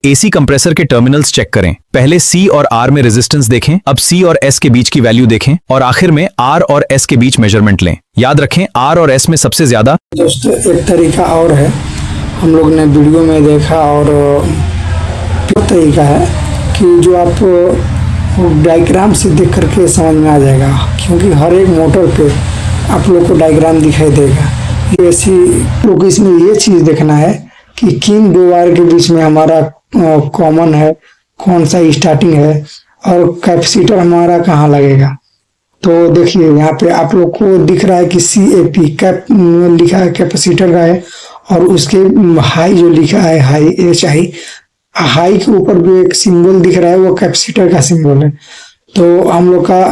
AC compressor के terminals check करें। पहले C और R में रेजिस्टेंस देखें, अब C और S के बीच की वैल्यू देखें और आखिर में R और S के बीच मेजरमेंट लें। याद रखें R और S में सबसे ज्यादा। दोस्तों एक तरीका और है, हम लोग ने वीडियो में देखा और तरीका है कि जो आप डायग्राम से देख करके समझ में आ जाएगा, क्योंकि हर एक मोटर पे आप लोग को डायग्राम दिखाई देगा। ऐसी लोग इसमें ये चीज देखना है कि किन दो वायर के बीच में हमारा कॉमन है, कौन सा स्टार्टिंग है और कैपेसिटर हमारा कहाँ लगेगा। तो देखिए यहाँ पे आप लोग को दिख रहा है कि CAP कैप लिखा है, कैपेसिटर का है, और उसके हाई जो लिखा है हाई HI, हाई के ऊपर भी एक सिंबल दिख रहा है, वो कैपेसिटर का सिंबल है। तो हम लोग का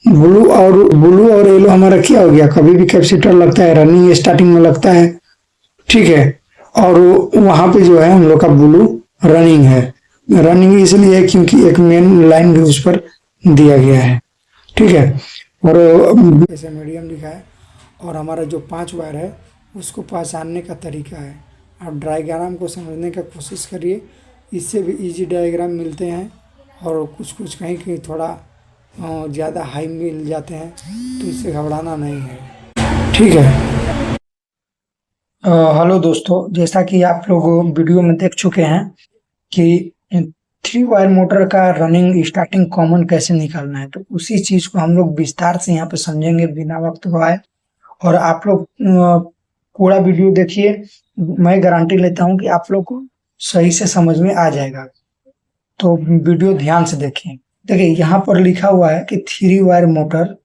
ब्लू और येलो हमारा क्या हो गया, कभी भी कैपेसिटर लगता है रनिंग स्टार्टिंग में लगता है, ठीक है। और वहां पे जो है हम लोग का ब्लू रनिंग है। रनिंग इसलिए है क्योंकि एक मेन लाइन भी उस पर दिया गया है, ठीक है। और ऐसे मीडियम लिखा है, और हमारा जो 5 वायर है उसको पहचानने का तरीका है। आप डायग्राम को समझने का कोशिश करिए, इससे भी इजी डायग्राम मिलते हैं और कुछ कहीं कहीं थोड़ा ज़्यादा हाई मिल जाते हैं, तो इससे घबराना नहीं है, ठीक है। हेलो दोस्तों, जैसा कि आप लोग वीडियो में देख चुके हैं कि 3 वायर मोटर का रनिंग स्टार्टिंग कॉमन कैसे निकालना है, तो उसी चीज को हम लोग विस्तार से यहाँ पे समझेंगे बिना वक्त गवाए। और आप लोग पूरा वीडियो देखिए, मैं गारंटी लेता हूँ कि आप लोग को सही से समझ में आ जाएगा। तो वीडियो ध्यान से देखें। देखिए यहाँ पर लिखा हुआ है कि 3 वायर मोटर,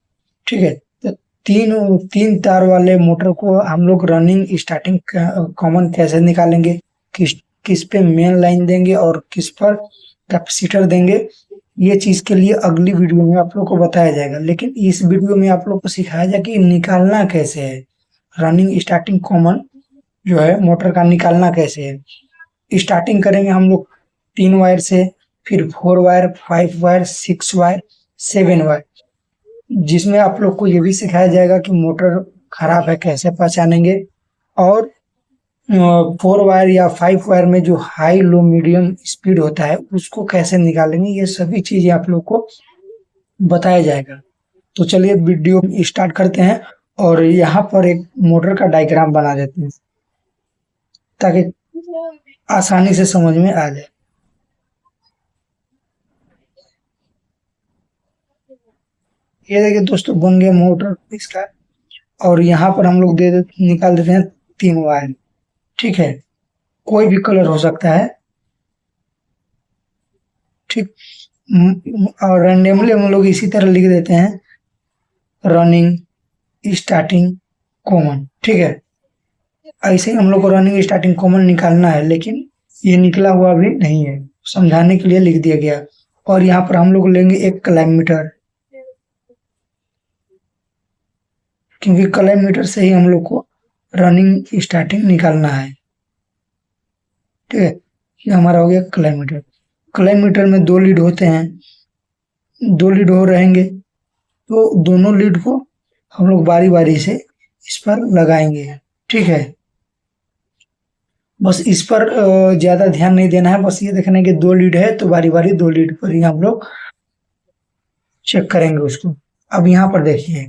ठीक है। तो तीन तार वाले मोटर को हम लोग रनिंग स्टार्टिंग कॉमन कैसे निकालेंगे, किस पे मेन लाइन देंगे और किस पर कैपेसिटर देंगे, ये चीज के लिए अगली वीडियो में आप लोग को बताया जाएगा। लेकिन इस वीडियो में आप लोग को सिखाया जाए कि निकालना कैसे है, रनिंग स्टार्टिंग कॉमन जो है मोटर का निकालना कैसे है। स्टार्टिंग करेंगे हम लोग 3 वायर से, फिर 4 वायर, 5 वायर, 6 वायर, 7 वायर, जिसमें आप लोग को ये भी सिखाया जाएगा कि मोटर खराब है कैसे पहचानेंगे, और 4 वायर या 5 वायर में जो हाई लो मीडियम स्पीड होता है उसको कैसे निकालेंगे। ये सभी चीजें आप लोग को बताया जाएगा। तो चलिए वीडियो स्टार्ट करते हैं, और यहाँ पर एक मोटर का डायग्राम बना देते हैं ताकि आसानी से समझ में आ जाए। ये देखिए दोस्तों, बन गया मोटर इसका, और यहाँ पर हम लोग निकाल देते हैं 3 वायर, ठीक है। कोई भी कलर हो सकता है, ठीक। और रैंडमली हम लोग इसी तरह लिख देते हैं रनिंग स्टार्टिंग कॉमन, ठीक है। ऐसे ही हम लोग को रनिंग स्टार्टिंग कॉमन निकालना है, लेकिन ये निकला हुआ भी नहीं है, समझाने के लिए लिख दिया गया। और यहाँ पर हम लोग लेंगे एक क्लाइमीटर, क्योंकि क्लाइमीटर से ही हम लोग को रनिंग स्टार्टिंग निकालना है, ठीक है। ये हमारा हो गया क्लाइमीटर। क्लाइमीटर में 2 लीड होते हैं, 2 लीड हो रहेंगे, तो दोनों लीड को हम लोग बारी बारी से इस पर लगाएंगे, ठीक है। बस इस पर ज्यादा ध्यान नहीं देना है, बस ये देखना है कि 2 लीड है तो बारी बारी 2 लीड पर ही हम लोग चेक करेंगे उसको। अब यहाँ पर देखिए,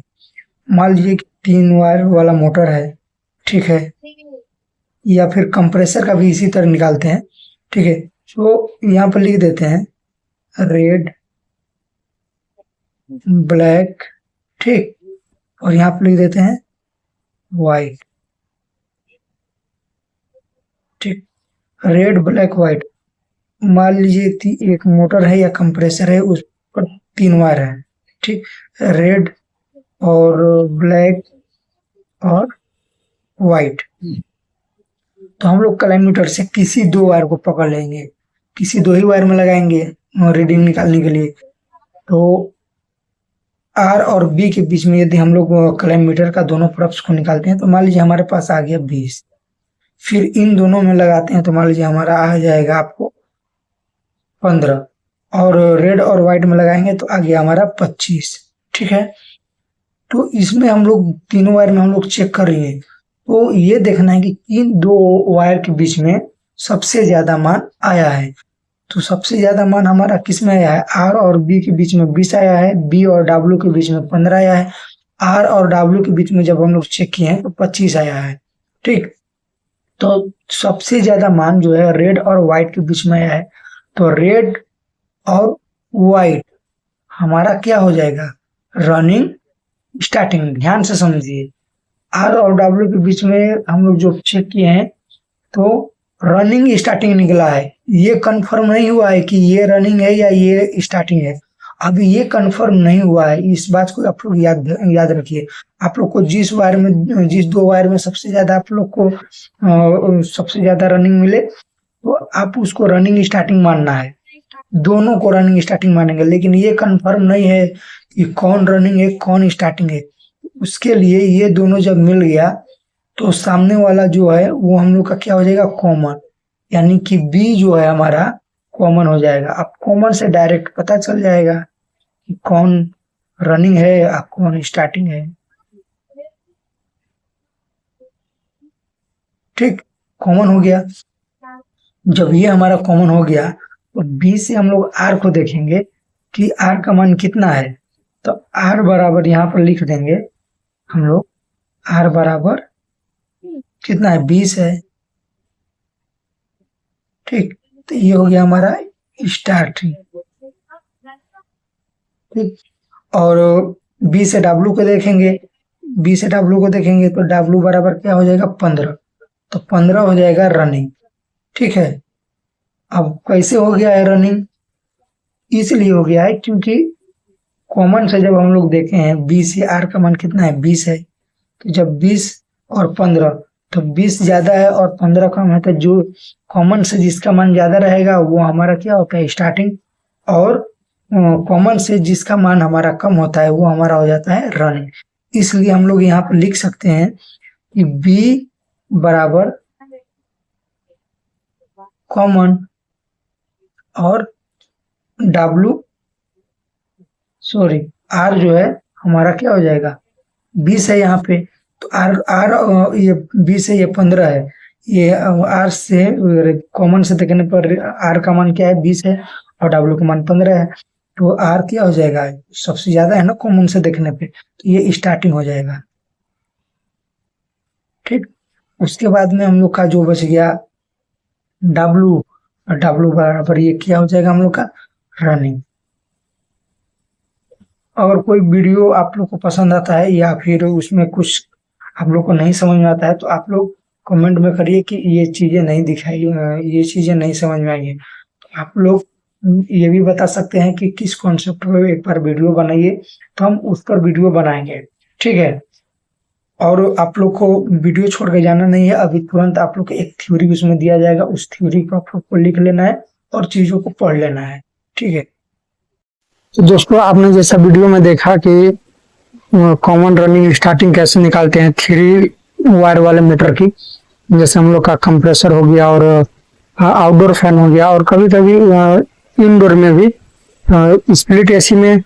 मान लीजिए कि 3 वायर वाला मोटर है, ठीक है, या फिर कंप्रेसर का भी इसी तरह निकालते हैं, ठीक है। तो यहाँ पर लिख देते हैं रेड, ब्लैक, ठीक, और यहाँ पर लिख देते हैं व्हाइट, ठीक। Red, black, white. मान लीजिए एक मोटर है या कंप्रेसर है, उस पर 3 वायर है, ठीक। रेड और ब्लैक और व्हाइट। तो हम लोग क्लाइमीटर से किसी 2 वायर को पकड़ लेंगे, किसी 2 ही वायर में लगाएंगे रीडिंग निकालने के लिए। तो आर और बी के बीच में यदि हम लोग क्लाइमीटर का दोनों तरफ को निकालते हैं, तो मान लीजिए हमारे पास आ गया 20। फिर इन दोनों में लगाते हैं तो मान लीजिए हमारा आ जाएगा आपको 15, और रेड और व्हाइट में लगाएंगे तो आ गया हमारा 25, ठीक है। तो इसमें हम लोग 3 वायर में हम लोग चेक कर रहे हैं, तो ये देखना है कि इन 2 वायर के बीच में सबसे ज्यादा मान आया है। तो सबसे ज्यादा मान हमारा किस में आया है, आर और बी के बीच में 20 आया है, बी और डब्ल्यू के बीच में 15 आया है, आर और डब्ल्यू के बीच में जब हम लोग चेक किए हैं तो 25 आया है। ठीक, तो सबसे ज्यादा मान जो है रेड और व्हाइट के बीच में आया है। तो रेड और व्हाइट हमारा क्या हो जाएगा, रनिंग स्टार्टिंग। ध्यान से समझिए, आर और डब्ल्यू के बीच में हम लोग जो चेक किए हैं तो रनिंग स्टार्टिंग निकला है। ये कंफर्म नहीं हुआ है कि ये रनिंग है या ये स्टार्टिंग है, अभी ये कंफर्म नहीं हुआ है। इस बात को आप लोग याद रखिए। आप लोग को जिस दो वायर में सबसे ज्यादा आप लोग को सबसे ज्यादा रनिंग मिले तो आप उसको रनिंग स्टार्टिंग मानना है, दोनों को रनिंग स्टार्टिंग मानेंगे। लेकिन ये कंफर्म नहीं है कि कौन रनिंग है कौन स्टार्टिंग है। उसके लिए ये दोनों जब मिल गया तो सामने वाला जो है वो हम लोग का क्या हो जाएगा, कॉमन, यानी कि बी जो है हमारा कॉमन हो जाएगा। अब कॉमन से डायरेक्ट पता चल जाएगा कि कौन रनिंग है या कौन स्टार्टिंग है। ठीक, कॉमन हो गया। जब ये हमारा कॉमन हो गया तो बी से हम लोग आर को देखेंगे कि आर का मान कितना है। तो आर बराबर यहाँ पर लिख देंगे हम लोग, आर बराबर कितना है, 20 है। ठीक, तो ये हो गया हमारा स्टार्टिंग। ठीक, और बी से डब्ल्यू को देखेंगे, तो डब्ल्यू बराबर क्या हो जाएगा, 15। तो 15 हो जाएगा रनिंग। ठीक है, अब कैसे हो गया है रनिंग, इसलिए हो गया है क्योंकि कॉमन से जब हम लोग देखे हैं बी से आर का मान कितना है, 20 है। तो जब 20 और 15, तो 20 ज्यादा है और 15 कम है, तो जो कॉमन से जिसका मान ज्यादा रहेगा वो हमारा क्या होता है, स्टार्टिंग। और कॉमन से जिसका मान हमारा कम होता है वो हमारा हो जाता है रनिंग। इसलिए हम लोग यहाँ पर लिख सकते हैं कि बी बराबर कॉमन और आर जो है हमारा क्या हो जाएगा, 20 है यहाँ पे। तो आर ये 20 है, ये 15 है। ये आर से कॉमन से देखने पर आर का मान क्या है, 20 है और डब्ल्यू का मान 15 है। तो आर क्या हो जाएगा, सबसे ज्यादा है ना कॉमन से देखने पे, तो ये स्टार्टिंग हो जाएगा। ठीक, उसके बाद में हम लोग का जो बच गया डब्ल्यू बराबर ये क्या हो जाएगा हम लोग का, रनिंग। अगर कोई वीडियो आप लोग को पसंद आता है या फिर उसमें कुछ आप लोग को नहीं समझ में आता है तो आप लोग कमेंट में करिए कि ये चीजें नहीं दिखाई, ये चीजें नहीं समझ में आई है। तो आप लोग ये भी बता सकते हैं कि किस कॉन्सेप्ट पे एक बार वीडियो बनाइए, तो हम उस पर वीडियो बनाएंगे। ठीक है, और आप लोग को वीडियो छोड़ के जाना नहीं है, अभी तुरंत आप लोग को एक थ्योरी उसमें दिया जाएगा, उस थ्योरी को आप लोग को लिख लेना है और चीजों को पढ़ लेना है। ठीक है, तो दोस्तों आपने जैसा वीडियो में देखा कि कॉमन रनिंग स्टार्टिंग कैसे निकालते हैं 3 वायर वाले मीटर की, जैसे हम लोग का कंप्रेसर हो गया और आउटडोर फैन हो गया, और कभी कभी इनडोर में भी स्प्लिट एसी में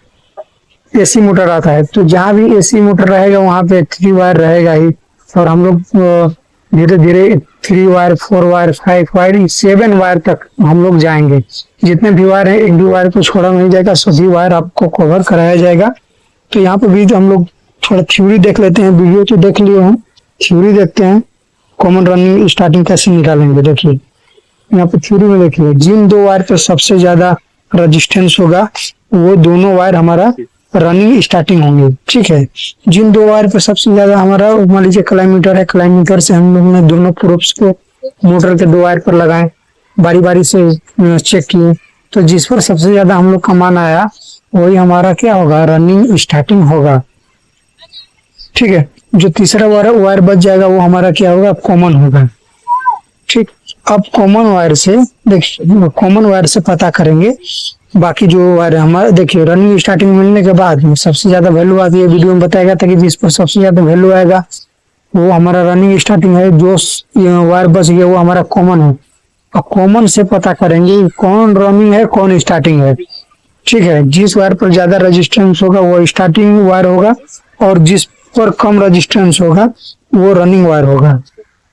एसी मोटर आता है। तो जहाँ भी एसी मोटर रहेगा वहाँ पे 3 वायर रहेगा ही, और हम लोग धीरे धीरे 3 वायर 4 वायर 5 वायर 7 वायर तक हम लोग जाएंगे। जितने भी वायर है एक भी वायर को छोड़ा नहीं जाएगा, सभी वायर आपको कवर कराया जाएगा। तो यहाँ पे भी हम लोग थोड़ा थ्योरी देख लेते हैं, वीडियो तो देख लिए हम, थ्योरी देखते हैं कॉमन रनिंग स्टार्टिंग कैसे निकालेंगे। देखिए यहाँ पे थ्योरी में देखिए, जिन 2 वायर पे सबसे ज्यादा रेजिस्टेंस होगा वो दोनों वायर हमारा रनिंग स्टार्टिंग होंगे। ठीक है, जिन 2 वायर पे सबसे ज्यादा हमारा, मान लीजिए क्लाइमीटर है, क्लाइमीटर से हम लोग ने दोनों प्रोब्स को मोटर के 2 वायर पर लगाए, बारी बारी से चेक किए, तो जिस पर सबसे ज्यादा हम लोग का मान आया वही हमारा क्या होगा, रनिंग स्टार्टिंग होगा। ठीक है, जो तीसरा वायर बच जाएगा वो हमारा क्या होगा, कॉमन होगा। ठीक, अब कॉमन वायर से देखिए, कॉमन वायर से पता करेंगे बाकी जो वायर हमारा। देखिए रनिंग स्टार्टिंग मिलने के बाद सबसे ज्यादा वैल्यू आती है, वीडियो में बताया था कि जिस पर सबसे ज्यादा वैल्यू आएगा वो हमारा रनिंग स्टार्टिंग है, जो वायर बच गया वो हमारा कॉमन है। और कॉमन से पता करेंगे कौन रनिंग है कौन स्टार्टिंग है। ठीक है, जिस वायर पर ज्यादा रेजिस्टेंस होगा वो स्टार्टिंग वायर होगा, और जिस पर कम रेजिस्टेंस होगा वो रनिंग वायर होगा।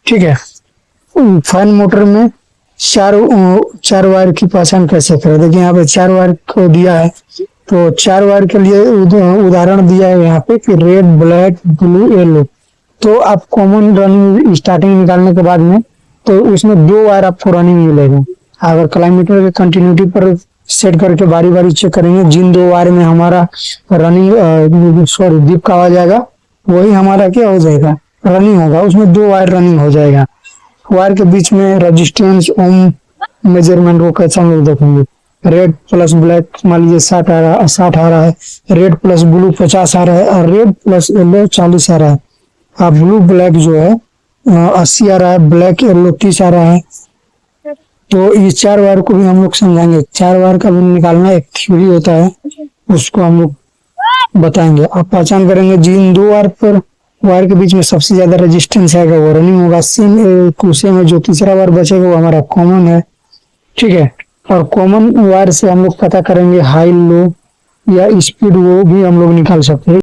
ठीक है, फैन मोटर में चार वायर की पहचान कैसे करें। देखिए यहाँ पे 4 वायर को दिया है, तो 4 वायर के लिए उदाहरण दिया है यहाँ पे कि रेड, ब्लैक, ब्लू, येलो। तो आप कॉमन रनिंग स्टार्टिंग निकालने के बाद में तो उसमें 2 वायर आपको रनिंग मिलेगा। अगर क्लाइमेटर के कंटिन्यूटी पर सेट करके बारी बारी चेक करेंगे, जिन 2 वायर में हमारा रनिंग दीप का आ जाएगा, वही हमारा क्या हो जाएगा, रनिंग होगा। उसमें 2 वायर रनिंग हो जाएगा। वायर के बीच में रेजिस्टेंस, ओम मेजरमेंट वो कैसा हम लोग देखेंगे। रेड प्लस ब्लैक मान लीजिए 60 आ रहा है, रेड प्लस ब्लू 50 आ रहा है, और रेड प्लस येलो 40 आ रहा है। अब ब्लू ब्लैक जो है 80 आ रहा है, ब्लैक येलो 30 आ रहा है। तो ये 4 वायर को भी हम लोग समझाएंगे। 4 वायर का भी निकालना एक थ्योरी होता है, उसको हम लोग बताएंगे। आप पहचान करेंगे जिन 2 वायर के बीच में सबसे ज्यादा रेजिस्टेंस आएगा वो रनिंग होगा। सेम कुसे में जो तीसरा वायर बचेगा वो हमारा कॉमन है, ठीक है। और कॉमन वायर से हम लोग पता करेंगे हाई लो या स्पीड, वो भी हम लोग निकाल सकते हैं।